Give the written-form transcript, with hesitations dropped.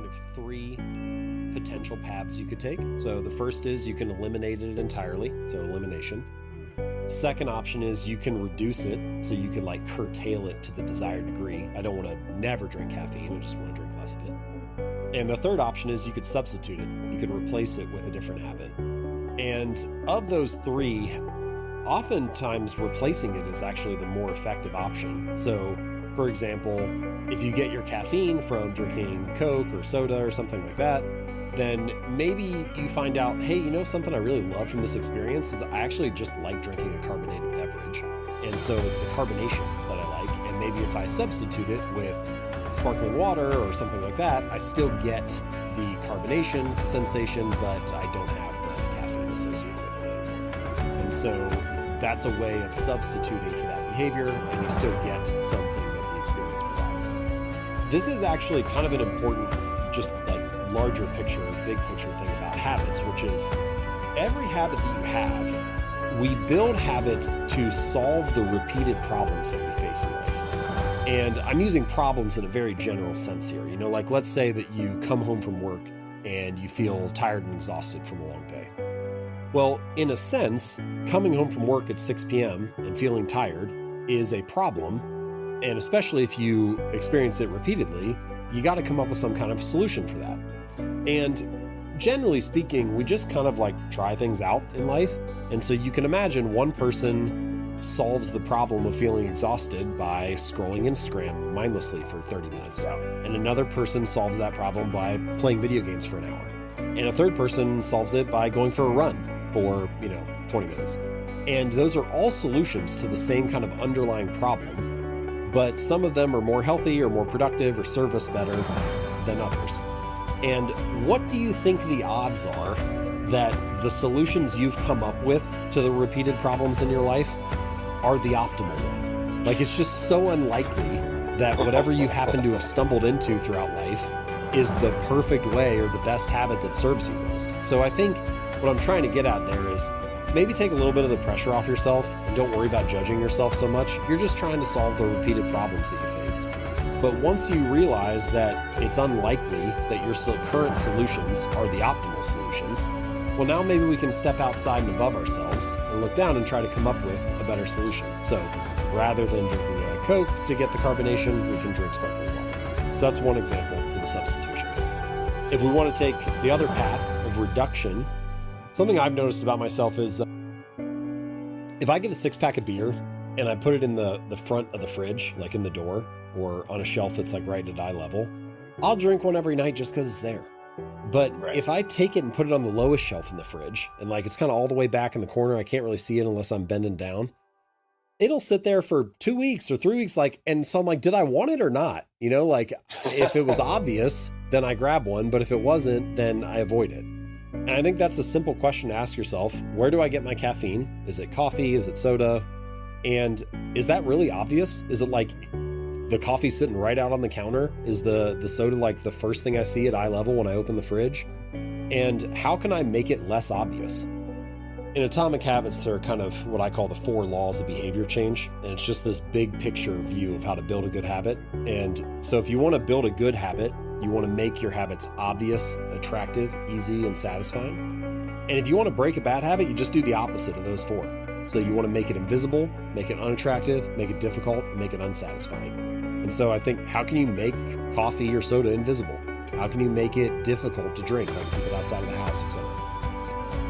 of three potential paths you could take. So the first is you can eliminate it entirely, so elimination. Second option is you can reduce it, so you can like curtail it to the desired degree. I don't want to never drink caffeine, I just want to drink less of it. And the third option is you could substitute it. You could replace it with a different habit. And of those three, oftentimes replacing it is actually the more effective option. So for example, if you get your caffeine from drinking Coke or soda or something like that, then maybe you find out, hey, you know, something I really love from this experience is I actually just like drinking a carbonated beverage. And so it's the carbonation that I like. And maybe if I substitute it with sparkling water or something like that, I still get the carbonation sensation, but I don't have the caffeine associated with it. And so that's a way of substituting for that behavior, and you still get something that the experience provides. This is actually kind of an important, just like larger picture, big picture thing about habits, which is every habit that you have, we build habits to solve the repeated problems that we face in life. And I'm using problems in a very general sense here. You know, like let's say that you come home from work and you feel tired and exhausted from a long day. Well, in a sense, coming home from work at 6 p.m. and feeling tired is a problem. And especially if you experience it repeatedly, you got to come up with some kind of solution for that. And generally speaking, we just kind of like try things out in life. And so you can imagine one person solves the problem of feeling exhausted by scrolling Instagram mindlessly for 30 minutes. And another person solves that problem by playing video games for an hour. And a third person solves it by going for a run for, 20 minutes. And those are all solutions to the same kind of underlying problem, but some of them are more healthy or more productive or serve us better than others. And what do you think the odds are that the solutions you've come up with to the repeated problems in your life are the optimal one? Like, it's just so unlikely that whatever you happen to have stumbled into throughout life is the perfect way or the best habit that serves you most. So I think what I'm trying to get at there is maybe take a little bit of the pressure off yourself and don't worry about judging yourself so much. You're just trying to solve the repeated problems that you face. But once you realize that it's unlikely that your current solutions are the optimal solutions, well, now maybe we can step outside and above ourselves and look down and try to come up with a better solution. So rather than drinking a Coke to get the carbonation, we can drink sparkling water. So that's one example for the substitution. If we want to take the other path of reduction, something I've noticed about myself is if I get a 6-pack of beer and I put it in the front of the fridge, like in the door or on a shelf that's like right at eye level, I'll drink one every night just because it's there. But if I take it and put it on the lowest shelf in the fridge and like it's kind of all the way back in the corner, I can't really see it unless I'm bending down, it'll sit there for 2 weeks or 3 weeks. And so I'm like, did I want it or not? Like if it was obvious, then I grab one, but if it wasn't, then I avoid it. And I think that's a simple question to ask yourself. Where do I get my caffeine? Is it coffee? Is it soda? And is that really obvious? Is it like the coffee sitting right out on the counter? Is the soda like the first thing I see at eye level when I open the fridge? And how can I make it less obvious? In Atomic Habits, there are kind of what I call the 4 laws of behavior change. And it's just this big picture view of how to build a good habit. And so if you want to build a good habit, you want to make your habits obvious, attractive, easy, and satisfying. And if you want to break a bad habit, you just do the opposite of those 4. So you want to make it invisible, make it unattractive, make it difficult, make it unsatisfying. And so I think, how can you make coffee or soda invisible? How can you make it difficult to drink, like keep it outside of the house, etc.?